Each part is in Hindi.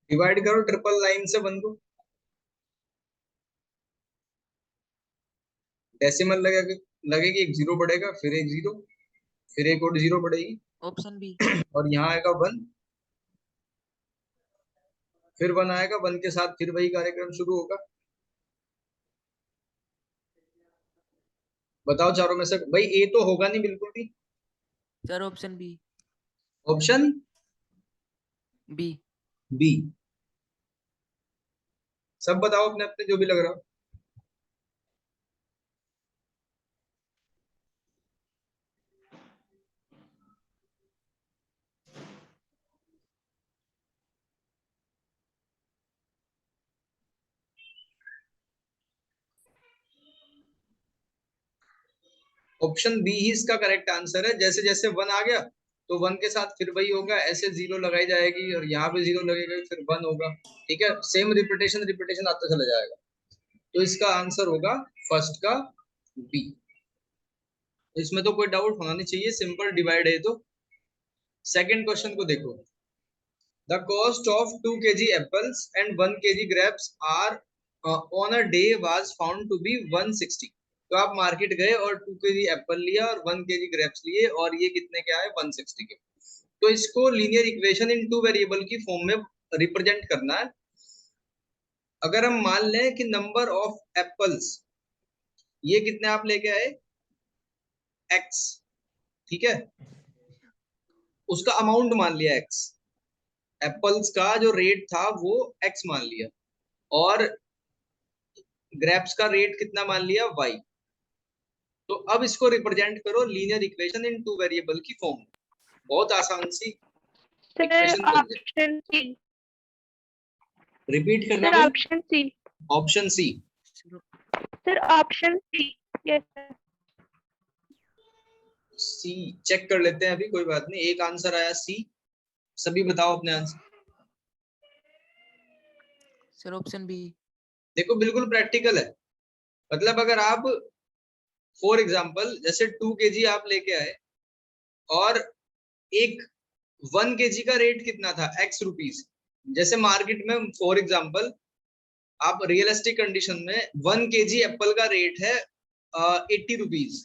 डिवाइड करो ट्रिपल लाइन से 1 को, डेसिमल लगेगी, एक जीरो बढ़ेगा, फिर एक जीरो, फिर एक और जीरो बढ़ेगी, ऑप्शन बी। और यहाँ आएगा 1, फिर 1 आएगा, 1 के साथ फिर वही कार्यक्रम शुरू होगा। बताओ चारों में से भाई, ए तो होगा नहीं बिल्कुल भी। Sir option B. Option B. B. सब बताओ अपने अपने जो भी लग रहा हो। ऑप्शन बी ही इसका करेक्ट आंसर है। जैसे जैसे 1 आ गया तो 1 के साथ फिर वही होगा, ऐसे जीरो लगाई जाएगी और यहाँ पे जीरो लगेगा, फिर 1 होगा। ठीक है, सेम रिपीटेशन रिपीटेशन आता चला जाएगा। तो इसका आंसर होगा फर्स्ट का बी। इसमें तो कोई डाउट होना नहीं चाहिए, सिंपल डिवाइड है। तो सेकंड क्वेश्चन को देखो। The cost of 2 kg apples and 1 kg grapes are on a day was found to be 160। तो आप मार्केट गए और 2 kg एप्पल लिया और 1 kg ग्रेप्स लिए, और ये कितने के आए? 160 के। तो इसको linear equation in two variable की फॉर्म में रिप्रेजेंट करना है। अगर हम मान लें कि नंबर ऑफ एप्पल्स, ये कितने आप लेके आए? एक्स। ठीक है, उसका अमाउंट मान लिया एक्स, एप्पल्स का जो रेट था वो एक्स मान लिया, और ग्रेप्स का रेट कितना मान लिया? वाई। तो अब इसको रिप्रेजेंट करो linear equation in two variable की फॉर्म में। बहुत आसान सी इक्वेशन बन जाए। Option C. रिपीट करना सर भाई। Option C. Option C. Sir option C. Yes sir. C check कर लेते हैं अभी, कोई बात नहीं। एक आंसर आया सी। सभी बताओ अपने आंसर। Sir option B. देखो बिल्कुल प्रैक्टिकल है। मतलब अगर आप फॉर एग्जांपल जैसे 2 kg आप लेके आए, और एक 1 kg का रेट कितना था? X rupees. जैसे मार्केट में फॉर एग्जांपल आप रियलिस्टिक कंडीशन में 1 kg एप्पल का रेट है 80 रुपीज।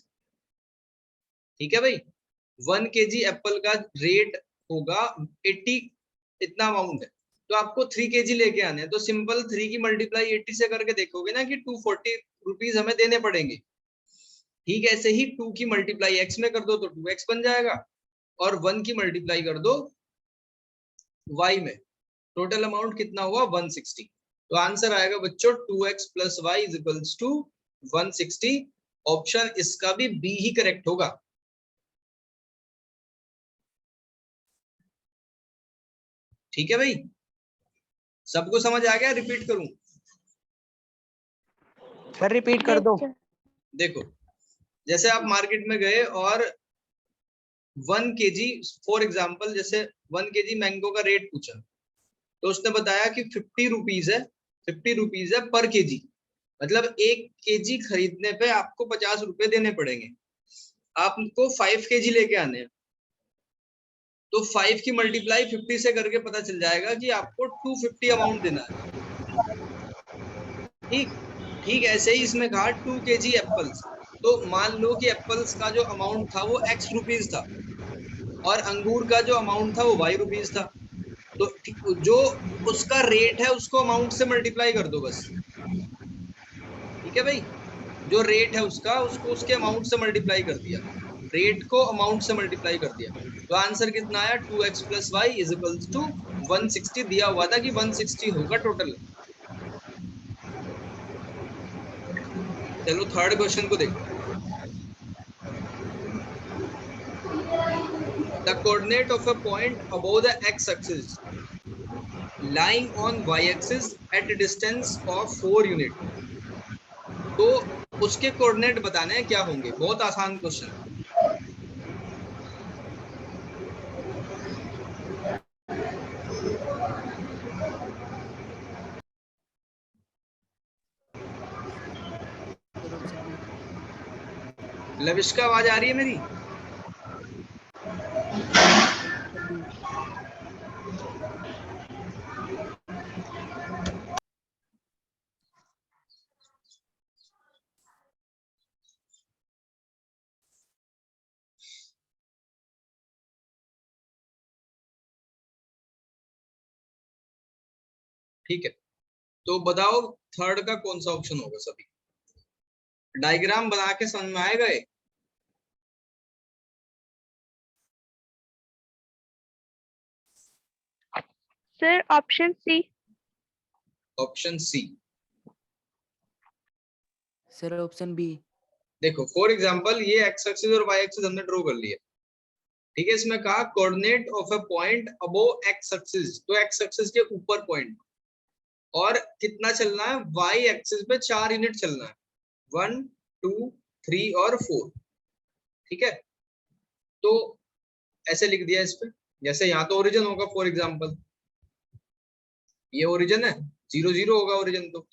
ठीक है भाई, 1 kg एप्पल का रेट होगा 80, इतना अमाउंट है। तो आपको 3 kg लेके आने हैं, तो सिंपल 3 की मल्टीप्लाई 80 से करके देखोगे ना कि 240 रुपीज हमें देने पड़ेंगे। ठीक है, ऐसे ही 2 की मल्टीप्लाई एक्स में कर दो तो 2x बन जाएगा, और 1 की मल्टीप्लाई कर दो y में, टोटल अमाउंट कितना हुआ? 160। तो आंसर आएगा बच्चों 2x plus Y is equals to 160। Option इसका भी बी ही करेक्ट होगा। ठीक है भाई, सबको समझ आ गया? रिपीट करूं? सर रिपीट कर दो। देखो, जैसे आप मार्केट में गए और 1 kg फॉर एग्जाम्पल, जैसे 1 kg मैंगो का रेट पूछा, तो उसने बताया कि 50 रुपीज है, 50 रुपीज है पर केजी। मतलब 1 kg खरीदने पे आपको 50 रुपए देने पड़ेंगे। आपको 5 kg लेके आने हैं, तो 5 की मल्टीप्लाई 50 से करके पता चल जाएगा कि आपको 250 अमाउंट देना है। ठीक ठीक, ऐसे ही इसमें कहा 2 kg एप्पल्स। तो मान लो कि एप्पल्स का जो अमाउंट था वो एक्स रुपीज था, और अंगूर का जो अमाउंट था वो वाई रुपीज था। तो जो उसका रेट है उसको अमाउंट से मल्टीप्लाई कर दो बस। ठीक है भाई, जो रेट है उसका, उसको उसके अमाउंट से मल्टीप्लाई कर दिया, रेट को अमाउंट से मल्टीप्लाई कर दिया। तो आंसर कितना आया? 2x plus Y is equals to 160। दिया हुआ था कि 160 होगा टोटल। चलो थर्ड क्वेश्चन को देखो। The coordinate of a point above the X axis lying on y axis at a distance of 4 unit. तो उसके कोऑर्डिनेट बताने हैं क्या होंगे। बहुत आसान question. Sir option B. Lavish का आवाज आ रही है मेरी? Option B. ठीक है, तो बताओ थर्ड का कौन सा ऑप्शन होगा सभी। डायग्राम बना के समझ में आएगा ये? Sir option C. Option C. Sir option B. देखो फॉर एग्जांपल ये एक्स एक्सिस और वाई एक्सिस हमने ड्रॉ कर लिया, ठीक है। इसमें कहा coordinate of a point above X axis, तो एक्स एक्सिस के ऊपर पॉइंट, और कितना चलना है, वाई एक्सिस पे 4 यूनिट चलना है, 1 2 3 और 4, ठीक है। तो ऐसे लिख दिया इस पे, जैसे यहाँ तो ओरिजिन होगा फॉर एग्जांपल, ये ओरिजिन है, 0 0 होगा ओरिजिन, तो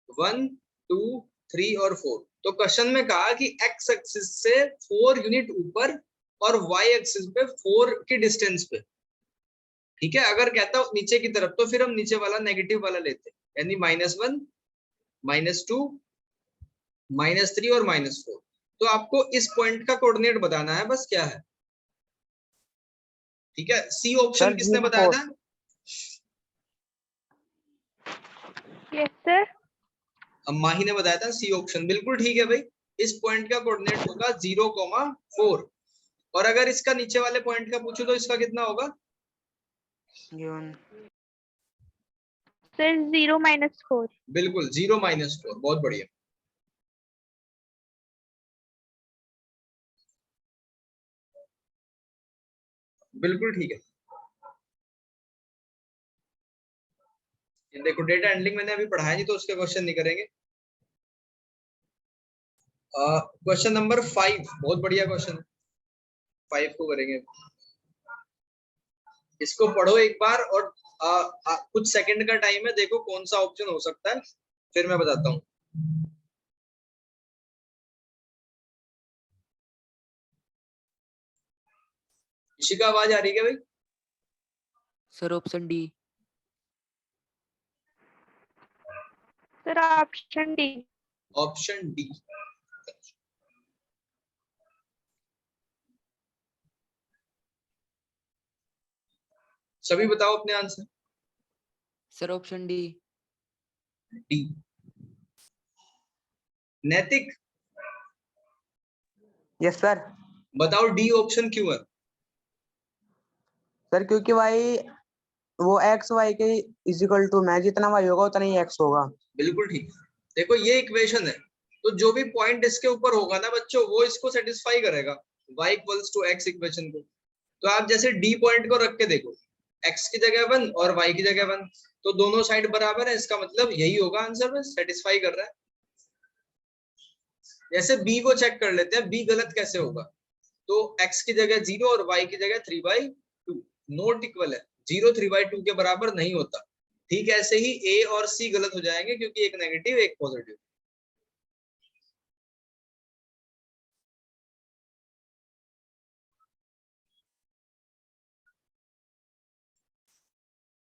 1 2 3 और 4। तो क्वेश्चन में कहा कि एक्स एक्सिस से 4 यूनिट ऊपर और वाई एक्सिस पे 4 की डिस्टेंस पे, ठीक है। अगर कहता हूं नीचे की तरफ, तो फिर हम नीचे वाला नेगेटिव वाला लेते हैं, यानी -1 -2 -3 और -4। तो आपको इस पॉइंट का कोऑर्डिनेट बताना है, बस क्या है, ठीक है। सी ऑप्शन सर किसने बताया 0 4। था? Yes sir. अब माही ने बताया था सी ऑप्शन, बिल्कुल ठीक है भाई। इस पॉइंट का कोऑर्डिनेट होगा 0,4, और अगर इसका नीचे वाले पॉइंट का पूछूं तो इसका कितना होगा? सर 0 -4। बिल्कुल 0 -4, बहुत बढ़िया। बिल्कुल ठीक है। ये देखो डेटा हैंडलिंग मैंने अभी पढ़ाया नहीं, तो उसके क्वेश्चन नहीं करेंगे। क्वेश्चन नंबर 5 बहुत बढ़िया क्वेश्चन है, 5 को करेंगे। इसको पढ़ो एक बार, और कुछ सेकंड का टाइम है, देखो कौन सा ऑप्शन हो सकता है, फिर मैं बताता हूँ। इसी का आवाज आ रही है क्या भाई? Sir option D. Sir option D. Option D. सभी बताओ अपने answer. Sir option D. D. नैतिक यस सर। बताओ डी ऑप्शन क्यों है? सर क्योंकि वाई वो एक्स वाई के इजिकल टू में, जितना वाई होगा उतना ही एक्स होगा। बिल्कुल ठीक। देखो ये इक्वेशन है, तो जो भी पॉइंट इसके ऊपर होगा ना बच्चों, वो इसको सेटिस्फाई करेगा, y equals to x equation को। तो आप जैसे d पॉइंट को रख के देखो, x की जगह 1 और y की जगह 1, तो दोनों साइड बराबर है, इसका मतलब यही होगा आंसर में, सेटिस्फाई कर रहा है। जैसे b को चेक कर लेते हैं, b गलत कैसे होगा, तो x की जगह 0 और y की जगह 3/2, नॉट इक्वल है, 0 3/2 के बराबर नहीं होता। ठीक ऐसे ही a और c गलत हो जाएंगे, क्योंकि एक नेगेटिव एक पॉजिटिव।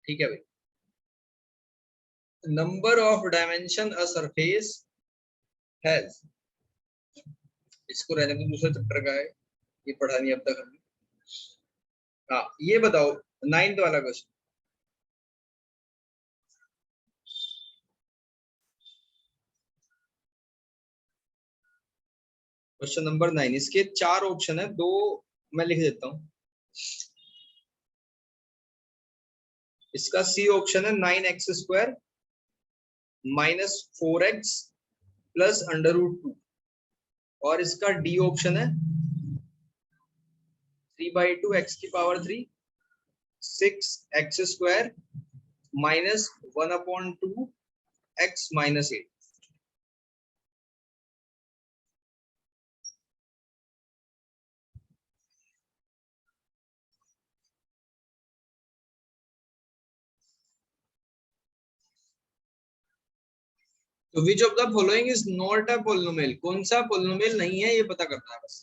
ठीक है भाई। Number of dimension a surface has, इसको रहने दो, दूसरे चैप्टर का है, ये पढ़ा नहीं अब तक हमने। हाँ ये बताओ 9th वाला क्वेश्चन, क्वेश्चन नंबर 9। इसके 4 ऑप्शन है, 2 मैं लिख देता हूँ। इसका सी ऑप्शन है 9x² -4x +√2, और इसका डी ऑप्शन है 3/2 x⁻³ 6x² -1/2 x -8। तो which of the following is not a polynomial, कौन सा पोलिनोमियल नहीं है, ये पता करना है बस।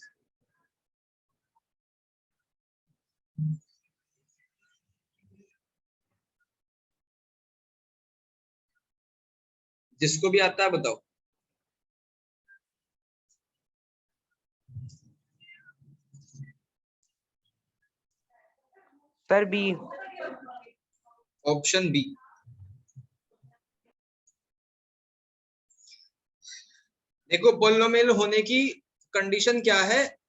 जिसको भी आता है बताओ। Sir B. Option B. देखो पोलिनोमियल होने की कंडीशन क्या है,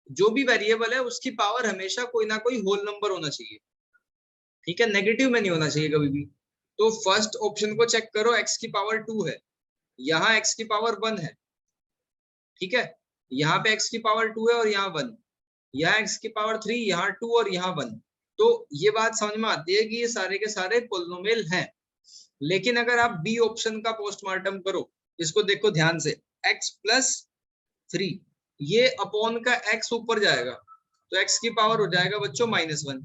जो भी वेरिएबल है उसकी पावर हमेशा कोई ना कोई होल नंबर होना चाहिए, ठीक है, नेगेटिव में नहीं होना चाहिए कभी भी। तो फर्स्ट ऑप्शन को चेक करो, x की पावर 2 है, यहाँ x की पावर 1 है, ठीक है, यहाँ पे x की पावर 2 है और यहाँ 1, यहाँ x की पावर 3, यहाँ 2 और यहाँ 1। तो ये बात समझ में आती है कि ये सारे के सारे पोलिनोमियल हैं। लेकिन अगर आप बी ऑप्शन का पोस्टमार्टम करो, इसको देखो ध्यान से, x प्लस 3, ये अपॉन का x ऊपर जाएगा तो x की पावर हो जाएगा बच्चों -1,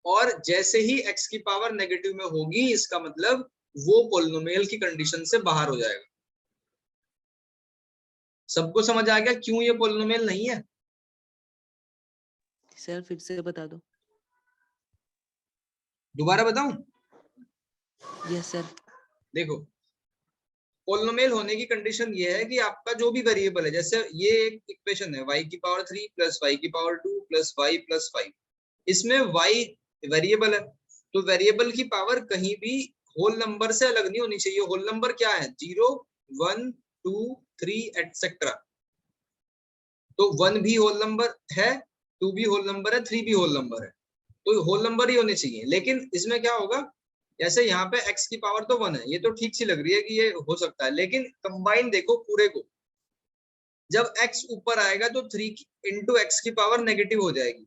और जैसे ही x की पावर नेगेटिव में होगी इसका मतलब वो पोलिनोमियल की कंडीशन से बाहर हो जाएगा। सबको समझ आ गया क्यों ये पोलिनोमियल नहीं है? सर फिर से बता दो। दोबारा बताऊं? Yes sir. देखो पोलिनोमियल होने की कंडीशन ये है कि आपका जो भी वेरिएबल है, जैसे ये एक इक्वेशन है y की पावर 3 प्लस y की पावर 2 प्लस y प्लस 5, इसमें y वेरिएबल है, तो वेरिएबल की पावर कहीं भी होल नंबर से अलग नहीं होनी चाहिए। होल नंबर क्या है? 0 1 2 3 एटसेट्रा। तो 1 भी होल नंबर है, 2 भी होल नंबर है, 3 भी होल नंबर है, तो होल नंबर ही होने चाहिए। लेकिन इसमें क्या होगा, जैसे यहाँ पे x की पावर तो 1 है, ये तो ठीक सी लग रही है कि ये हो सकता है, लेकिन कंबाइन देखो पूरे को, जब x ऊपर आएगा तो 3 इंटू एक्स की पावर नेगेटिव हो जाएगी।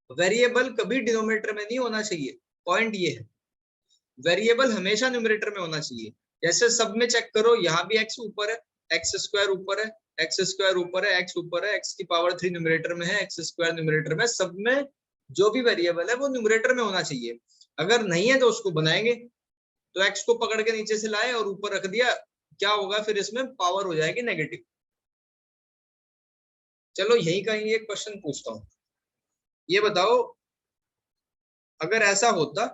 वेरिएबल कभी डिनोमिनेटर में नहीं होना चाहिए, पॉइंट ये है, वेरिएबल हमेशा न्यूमरेटर में होना चाहिए। जैसे सब में चेक करो, यहाँ भी x ऊपर है, एक्स स्क्वायर ऊपर है, एक्स स्क्वायर ऊपर है, एक्स ऊपर है, एक्स की पावर 3 न्यूमरेटर में है, एक्स स्क्वायर न्यूमरेटर में, सब में जो भी वेरिएबल है वो न्यूमरेटर में होना चाहिए। अगर नहीं है तो उसको बनाएंगे, तो x को पकड़ के नीचे से लाए और ऊपर रख दिया, क्या होगा फिर इसमें पावर हो जाएगी नेगेटिव। चलो यही कहीं एक क्वेश्चन पूछता हूँ, ये बताओ अगर ऐसा होता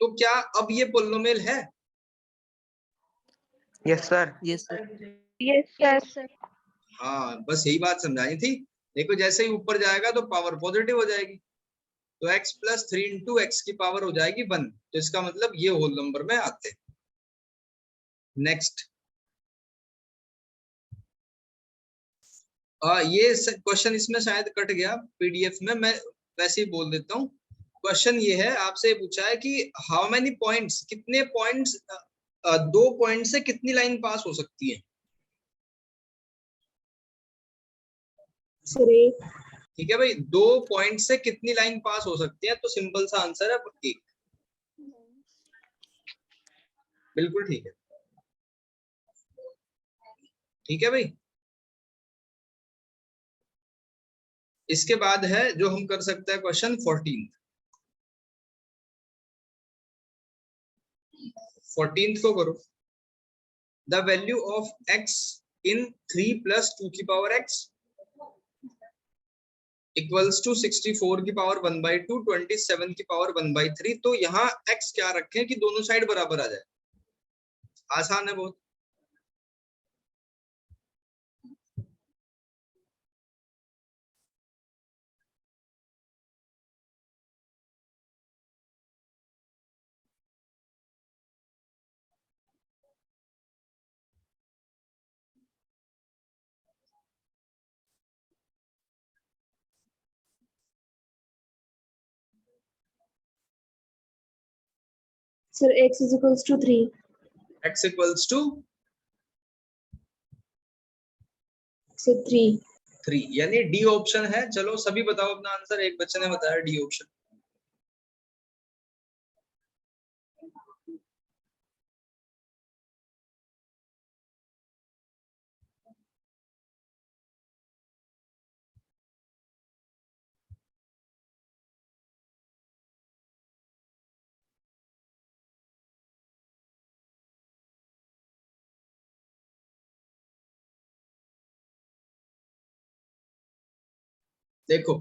तो क्या अब ये पोलिनोमियल है? Yes sir. Yes sir. Yes, sir. हाँ, बस यही बात समझानी थी। देखो जैसे ही ऊपर जाएगा तो पावर पॉजिटिव हो जाएगी, तो x प्लस 3 इंटू एक्स की पावर हो जाएगी 1, तो इसका मतलब ये होल नंबर में आते हैं। नेक्स्ट, ये क्वेश्चन इसमें शायद कट गया पीडीएफ में, मैं वैसे ही बोल देता हूँ। क्वेश्चन ये है, आपसे पूछा है कि हाउ मेनी पॉइंट्स, कितने पॉइंट्स, 2 पॉइंट से कितनी लाइन पास हो सकती है? ठीक है भाई, 2 पॉइंट से कितनी लाइन पास हो सकती है? तो सिंपल सा आंसर है 1। बिल्कुल ठीक है, ठीक है भाई। इसके बाद है जो हम कर सकते हैं क्वेश्चन 14th को करो। The value of x in 3 plus 2 की पावर x इक्वल्स टू 64 की पावर 1/2, 27 की पावर 1/3। तो यहाँ x क्या रखें कि दोनों साइड बराबर आ जाए? आसान है बहुत। Sir, x is equals to 3. x equals to So 3. 3, यानी डी ऑप्शन है। चलो सभी बताओ अपना आंसर, एक बच्चे ने बताया डी ऑप्शन। देखो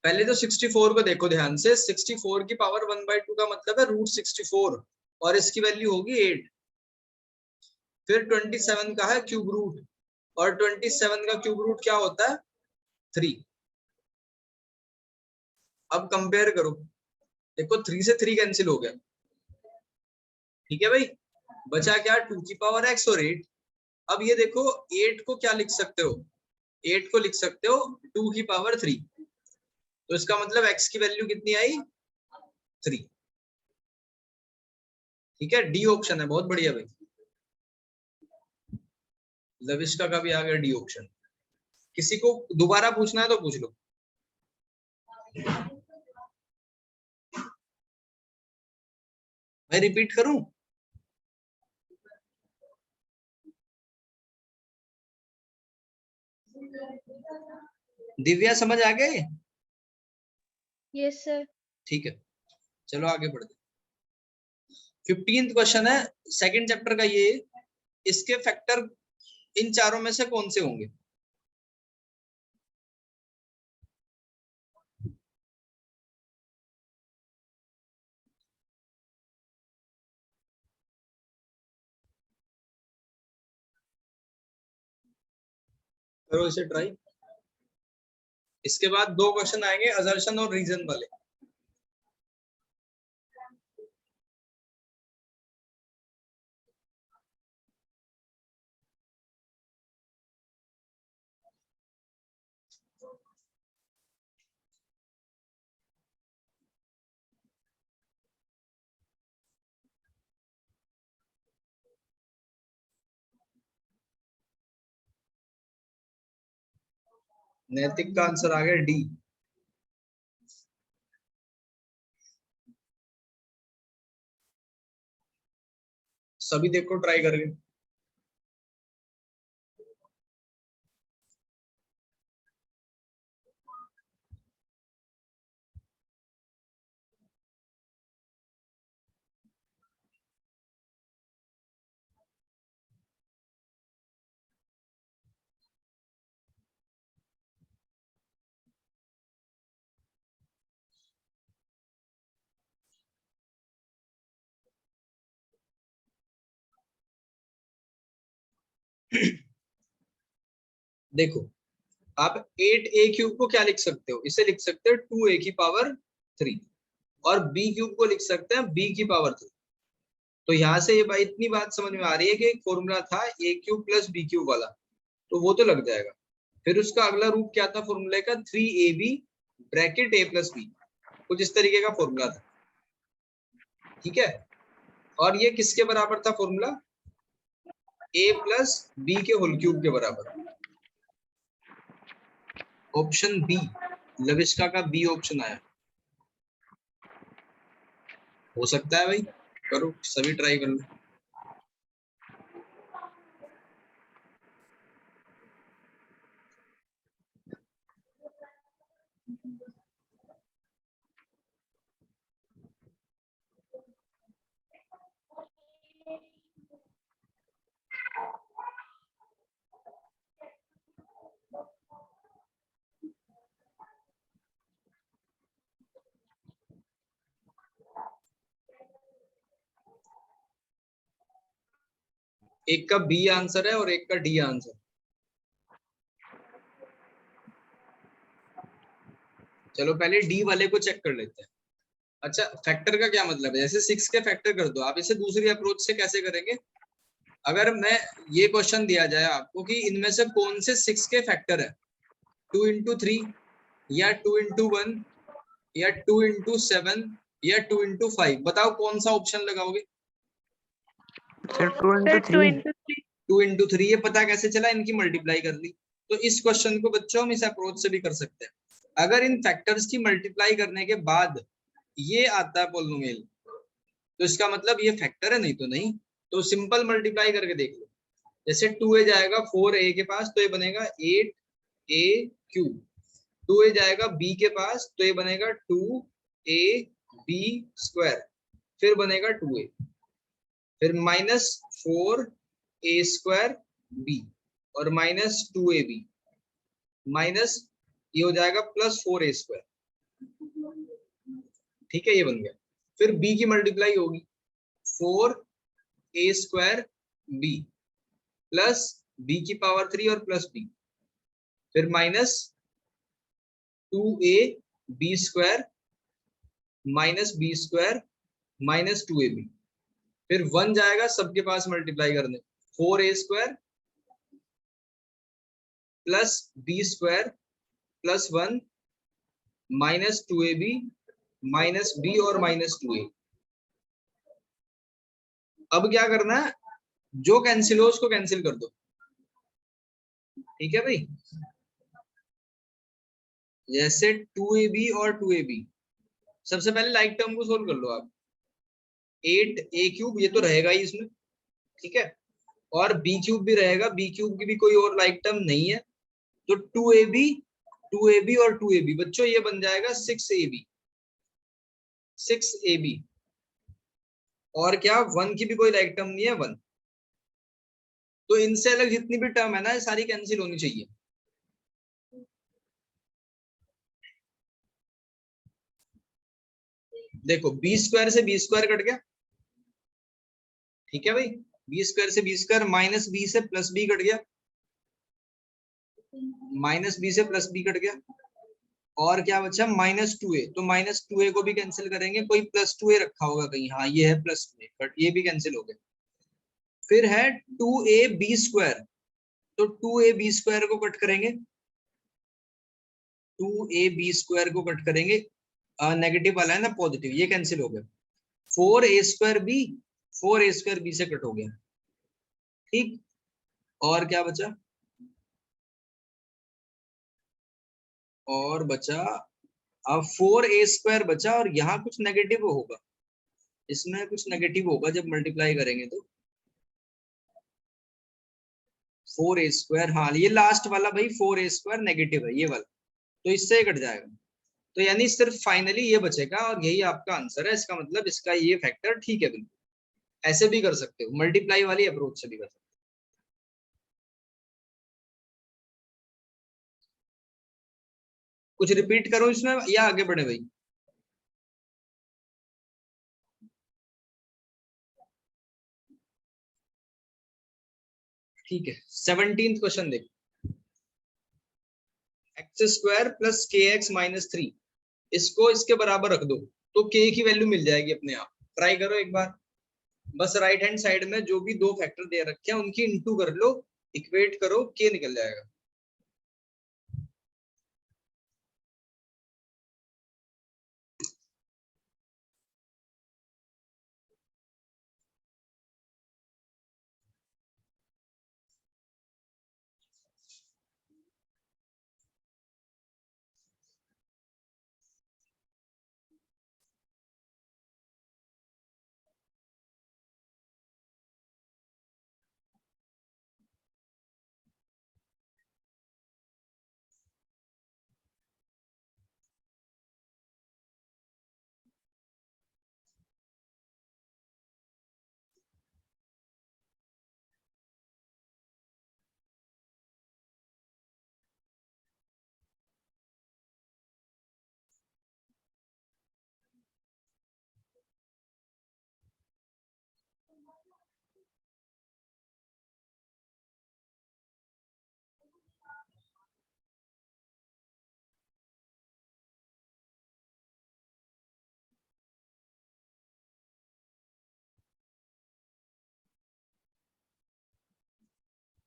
पहले तो 64 को देखो ध्यान से, 64 की पावर 1/2 का मतलब है √64 और इसकी वैल्यू होगी 8। फिर 27 का है क्यूब रूट, और 27 का क्यूब रूट क्या होता है? 3। अब कंपेयर करो, देखो 3 से 3 कैंसिल हो गया, ठीक है भाई। बचा क्या 2 की पावर x और 8। अब ये देखो 8 को क्या लिख सकते हो, 8 को लिख सकते हो 2 की पावर 3। तो इसका मतलब x की वैल्यू कितनी आई 3। ठीक है, डी ऑप्शन है, बहुत बढ़िया भाई। लविष्का का भी आ गया डी ऑप्शन। किसी को दोबारा पूछना है तो पूछ लो। मैं रिपीट करूं? दिव्या समझ आ गए? Yes sir. ठीक है, चलो आगे बढ़ते। 15th क्वेश्चन है सेकंड चैप्टर का ये। इसके फैक्टर इन चारों में से कौन से होंगे? करो इसे ट्राई। इसके बाद 2 क्वेश्चन आएंगे असर्शन और रीजन वाले। नैतिक का आंसर आ गया डी। सभी देखो ट्राई करके। देखो आप 8a क्यूब को क्या लिख सकते हो, इसे लिख सकते हो 2a की पावर 3 और b क्यूब को लिख सकते हैं b की पावर 3। तो यहाँ से ये इतनी बात समझ में आ रही है कि एक फॉर्मूला था a cube plus b cube वाला, तो वो तो लग जाएगा। फिर उसका अगला रूप क्या था फॉर्मूले का, 3ab bracket a plus b, कुछ इस तरीके का फॉर्मूला था। ठीक है, और ये किसके बराबर था फॉर्मूला, a प्लस b के होल क्यूब के बराबर। ऑप्शन बी, लविष्का का बी ऑप्शन आया। हो सकता है भाई, करो सभी ट्राई कर लो। एक का बी आंसर है और एक का डी आंसर। चलो पहले डी वाले को चेक कर लेते हैं। अच्छा, फैक्टर का क्या मतलब है, जैसे 6 के फैक्टर कर दो आप, इसे दूसरी अप्रोच से कैसे करेंगे। अगर मैं ये क्वेश्चन दिया जाए आपको कि इनमें से कौन से 6 के फैक्टर है, 2 into 3 या 2 into 1 या 2 into 7 या 2 into 5, बताओ कौन सा ऑप्शन लगाओगे। Sir 2 into 3। 2 into 3, ये पता कैसे चला, इनकी मल्टीप्लाई कर ली। तो इस क्वेश्चन को बच्चों हम इस अप्रोच से भी कर सकते हैं। अगर इन फैक्टर्स की मल्टीप्लाई करने के बाद ये आता है पॉलिनोमियल, तो इसका मतलब ये फैक्टर है, नहीं तो नहीं। तो सिंपल मल्टीप्लाई करके देख लो। जैसे 2a जाएगा 4a के पास तो ये बनेगा 8a क्यूब। 2a जाएगा b के पास तो ये बनेगा 2ab स्क्वायर, फिर बनेगा 2a, फिर -4a स्क्वायर b और -2ab माइनस ये हो जाएगा +4a स्क्वायर। ठीक है, ये बन गया। फिर b की मल्टीप्लाई होगी 4a square b plus b की पावर 3 और प्लस b, फिर -2ab square minus b square -2ab, फिर 1 जाएगा सबके पास मल्टीप्लाई करने, 4a² plus b² plus 1 minus 2ab minus b और माइनस 2a। अब क्या करना है, जो कैंसिल हो उसको कैंसिल कर दो, ठीक है भाई। जैसे 2ab और 2ab, सबसे पहले लाइक टर्म को सोल्व कर लो आप। 8a³ ये तो रहेगा ही इसमें, ठीक है, और b³ भी रहेगा, b³ की भी कोई और लाइक टर्म नहीं है, तो 2ab और 2ab बच्चों ये बन जाएगा 6ab। और क्या 1 की भी कोई लाइक टर्म नहीं है 1, तो इनसे अलग जितनी भी टर्म है ना ये सारी कैंसिल होनी चाहिए। देखो b² से b² कट गया, ठीक है भाई, b² से b² माइनस b से प्लस b कट गया, माइनस b से प्लस b कट गया, और क्या बचा माइनस 2a, तो माइनस 2a को भी कैंसिल करेंगे, कोई प्लस 2a रखा होगा कहीं, हाँ ये है प्लस 2a, बट ये भी कैंसिल हो गया। फिर है 2ab², तो 2ab² को कट करेंगे, 2ab² को कट करेंगे, नेगेटिव वाला है ना पॉजिटिव, ये कैंसिल हो गया। 4a²b, 4a²b से कट हो गया, ठीक। और क्या बचा, और बचा अब 4a² बचा, और यहाँ कुछ नेगेटिव होगा, इसमें कुछ नेगेटिव होगा जब मल्टीप्लाई करेंगे तो 4a², हाँ ये लास्ट वाला भाई 4a² नेगेटिव है ये वाला, तो इससे कट जाएगा, तो यानी सिर्फ फाइनली ये बचेगा, और यही आपका आंसर है। इसका मतलब इसका ये फैक्टर ठीक है बिल्कुल। ऐसे भी कर सकते हो, मल्टीप्लाई वाली अप्रोच से भी कर सकते हो। कुछ रिपीट करो इसमें या आगे बढ़े भाई? ठीक है, 17th क्वेश्चन देख, x² प्लस kx माइनस 3, इसको इसके बराबर रख दो तो k की वैल्यू मिल जाएगी अपने आप। ट्राई करो एक बार, बस राइट हैंड साइड में जो भी दो फैक्टर दे रखे हैं उनकी इंटू कर लो, इक्वेट करो, k निकल जाएगा।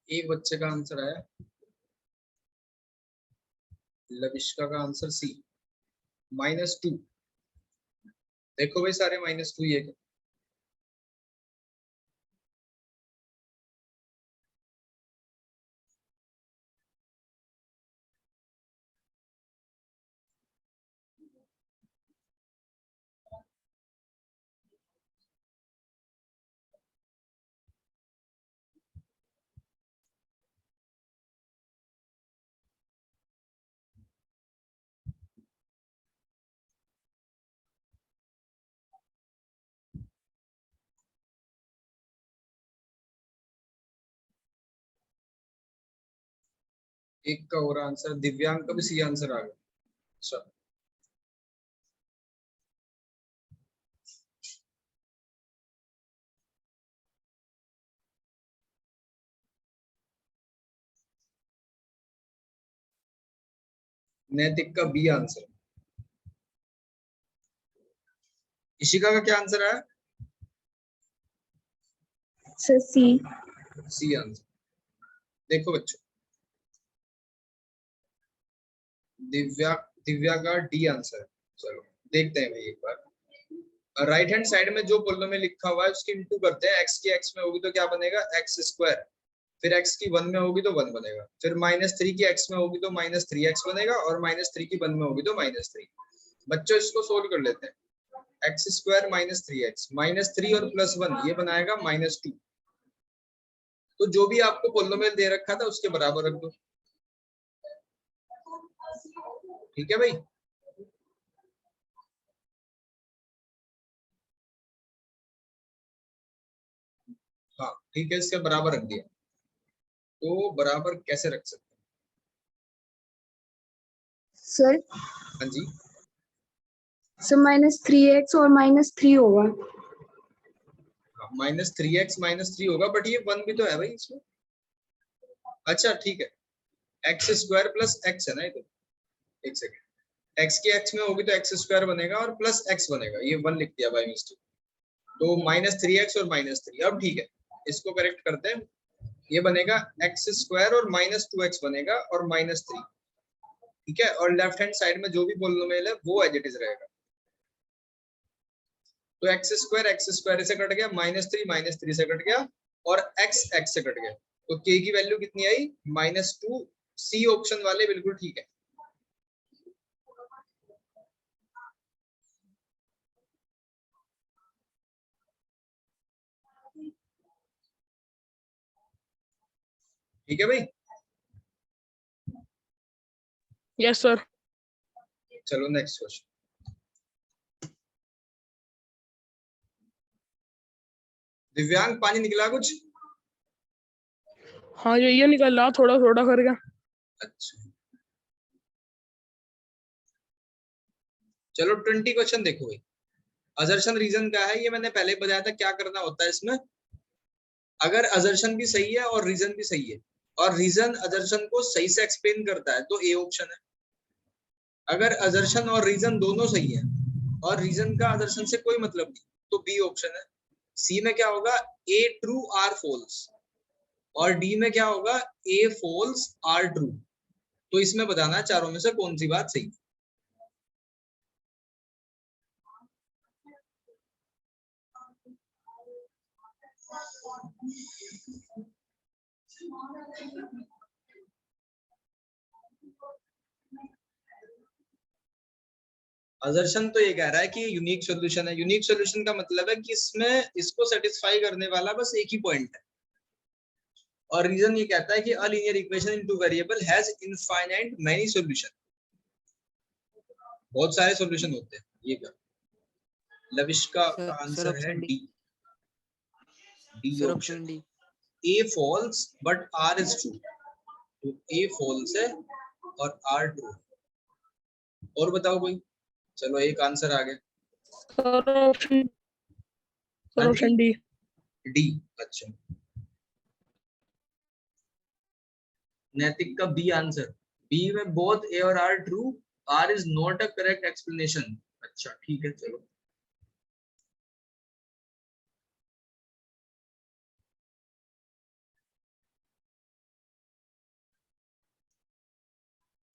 एक बच्चे का आंसर आया, लविष्का का आंसर सी, -2। देखो भाई सारे -2 ही है क्या? एक का और आंसर, दिव्यांग का भी सी आंसर आ गया। अच्छा, नैतिक का बी आंसर। इशिका का क्या आंसर है? Sir C. C answer. देखो बच्चों, दिव्या का डी आंसर है। चलो देखते हैं भाई एक बार। राइट हैंड साइड में जो कॉलम में लिखा हुआ है उसकी इंटू करते हैं। एक्स की एक्स में होगी तो क्या बनेगा, एक्स स्क्वायर। फिर एक्स की 1 में होगी तो 1 बनेगा। फिर -3 की एक्स में होगी तो -3x बनेगा, और -3 की 1 में होगी तो -3। बच्चों इसको सोल्व कर लेते हैं। एक्स स्क्वायर -3x, -3 और +1 ये बनाएगा -2। तो जो भी आपको पोलोमेल दे रखा था उसके बराबर रख दो। ठीक है भाई। हाँ ठीक है, इसके बराबर रख दिया। तो बराबर कैसे रख सकते सर हैं? हाँ जी, सर -3x और -3 होगा। -3x -3 होगा, बट ये 1 भी तो है भाई इसमें। अच्छा ठीक है, एक्स स्क्वायर प्लस एक्स है ना ये तो। एक सेकेंड, एक्स की एक्स में होगी तो एक्स स्क्वायर बनेगा और प्लस एक्स बनेगा, ये 1 लिख दिया बाय मिस्टेक। तो -3x और -3। अब ठीक है, इसको करेक्ट करते हैं। ये बनेगा एक्स स्क्वायर और -2x बनेगा और -3। ठीक है, और लेफ्ट हैंड साइड में जो भी पोलीनोमियल है वो एज इट इज रहेगा। तो एक्स स्क्वायर से कट गया, -3 से कट गया, और x से कट गया। तो k की वैल्यू कितनी आई, -2। सी ऑप्शन वाले बिल्कुल ठीक है। ठीक है भाई। Yes sir. चलो नेक्स्ट क्वेश्चन। दिव्यांग पानी निकला कुछ? हाँ ये निकल रहा थोड़ा थोड़ा करके। अच्छा चलो 20 क्वेश्चन देखो भाई। असर्शन रीजन का है, ये मैंने पहले ही बताया था क्या करना होता है इसमें। अगर असर्शन भी सही है और रीजन भी सही है, और रीजन असर्शन को सही से एक्सप्लेन करता है तो ए ऑप्शन है। अगर असर्शन और रीजन दोनों सही है और रीजन का असर्शन से कोई मतलब नहीं, तो बी ऑप्शन है। सी में क्या होगा, ए ट्रू आर फॉल्स, और डी में क्या होगा, ए फॉल्स आर ट्रू। तो इसमें बताना है चारों में से कौन सी बात सही है। असर्शन तो ये कह रहा है कि यूनिक सॉल्यूशन है। यूनिक सॉल्यूशन का मतलब है कि इसमें इसको सेटिस्फाई करने वाला बस एक ही पॉइंट है। और रीजन ये कहता है कि a linear equation in two variable has infinite many solution. बहुत सारे सॉल्यूशन होते हैं। ये क्या, लविष्का का सर आंसर है option D. D. D sir option. Option D. A false but R is true. तो ए फॉल्स है और आर ट्रू। और बताओ कोई। चलो एक आंसर आ गया। सर ऑप्शन हाँ जी, डी। डी। अच्छा, नैतिक का बी आंसर। बी में बोथ ए और R true, R is not a correct explanation. अच्छा ठीक है चलो।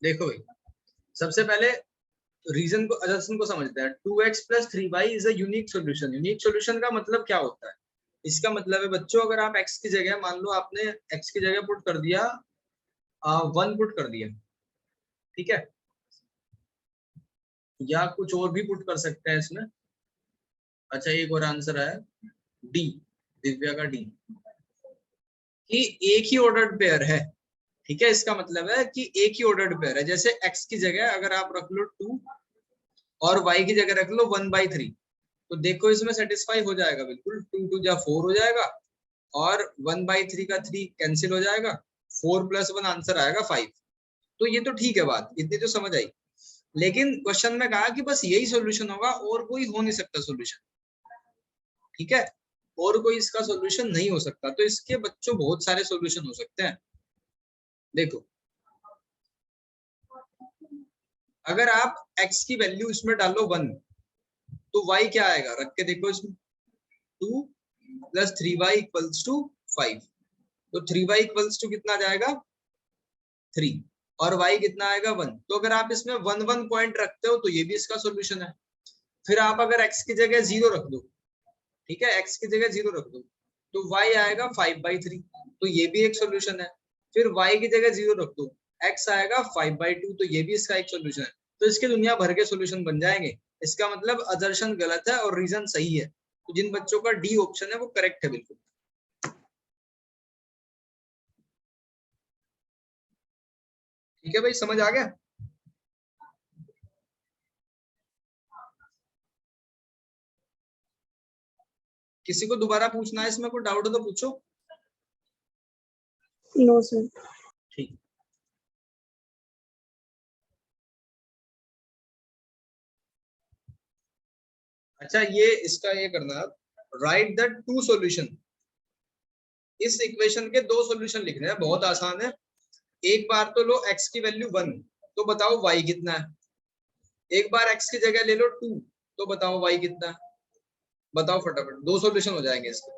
देखो भाई, सबसे पहले रीजन को, असर्शन को समझते हैं। 2x + 3y is a unique solution. Unique solution का मतलब क्या होता है? इसका मतलब है बच्चों, अगर आप x की जगह, मान लो आपने x की जगह पुट कर दिया 1 पुट कर दिया, ठीक है, या कुछ और भी पुट कर सकते हैं इसमें। अच्छा एक और आंसर है डी, दिव्या का डी, कि एक ही ऑर्डर्ड पेयर है। ठीक है, इसका मतलब है कि एक ही ऑर्डर्ड पेयर है। जैसे x की जगह अगर आप रख लो 2 और y की जगह रख लो 1/3, तो देखो इसमें सेटिस्फाई हो जाएगा बिल्कुल। 2 2 जा 4 हो जाएगा, और 1/3 का 3 कैंसिल हो जाएगा, 4 + 1 आंसर आएगा 5। तो ये तो ठीक है, बात इतनी तो समझ आई। लेकिन क्वेश्चन में कहा कि बस यही सॉल्यूशन होगा और कोई हो नहीं सकता सॉल्यूशन। ठीक है, और कोई इसका सॉल्यूशन नहीं हो सकता। तो इसके बच्चों बहुत सारे सॉल्यूशन हो सकते हैं। देखो, अगर आप x की वैल्यू इसमें डालो 1, तो y क्या आएगा, रख के देखो इसमें 2 प्लस 3y इक्वल्स टू 5। तो 3y इक्वल्स टू कितना जाएगा 3 और y कितना आएगा 1। तो अगर आप इसमें 1 1 पॉइंट रखते हो तो ये भी इसका सॉल्यूशन है। फिर आप अगर x की जगह 0 रख दो, ठीक है, x की जगह 0 रख दो तो y आएगा 5/3, तो ये भी एक सॉल्यूशन है। फिर y की जगह 0 रख दो, x आएगा 5/2, तो ये भी इसका एक सॉल्यूशन है। तो इसके दुनिया भर के सॉल्यूशन बन जाएंगे। इसका मतलब असर्शन गलत है और रीजन सही है। तो जिन बच्चों का डी ऑप्शन है वो करेक्ट है बिल्कुल। ठीक है भाई, समझ आ गया? किसी को दोबारा पूछना है इसमें कोई डाउट हो तो पूछो। No sir. ठीक, अच्छा ये इसका ये करना, राइट द टू सॉल्यूशन। इस इक्वेशन के दो सॉल्यूशन लिखने हैं, बहुत आसान है। एक बार तो लो x की वैल्यू 1, तो बताओ y कितना है। एक बार x की जगह ले लो 2, तो बताओ y कितना है। बताओ फटाफट, दो सॉल्यूशन हो जाएंगे इसके।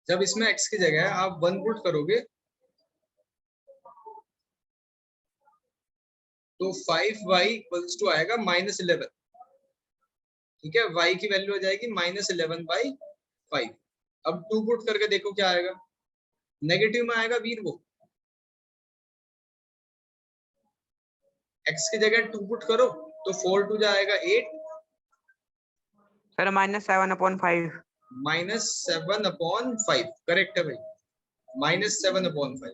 जब इसमें x की जगह आप 1 पुट करोगे तो 5y इक्वल्स टू आएगा -11। ठीक है, y की वैल्यू हो जाएगी -11/5। अब 2 पुट करके देखो क्या आएगा। नेगेटिव में आएगा वीर वो। x की जगह 2 पुट करो तो 4 2 जाएगा 8। सर -7/5। -7/5 करेक्ट है भाई, -7/5।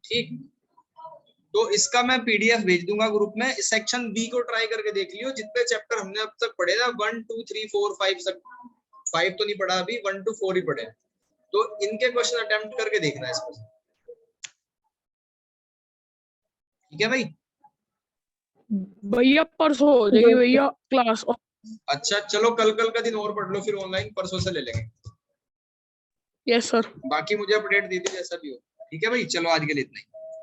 ठीक, तो इसका मैं पीडीएफ भेज दूंगा ग्रुप में। सेक्शन बी को ट्राई करके देख लियो। जितने चैप्टर हमने अब तक पढ़े ना 1 2 3 4 5 तक, 5 तो नहीं पढ़ा अभी, 1 to 4 ही पढ़े। तो इनके क्वेश्चन अटेम्प्ट करके देखना है इसमें। ठीक है भाई? भैया परसों हो जाएगी भैया क्लास। अच्छा चलो, कल का दिन और पढ़ लो, फिर ऑनलाइन परसों से ले लेंगे। Yes sir. बाकी मुझे अपडेट दे दीजिए जैसा भी हो। ठीक है भाई, चलो आज के लिए इतना ही।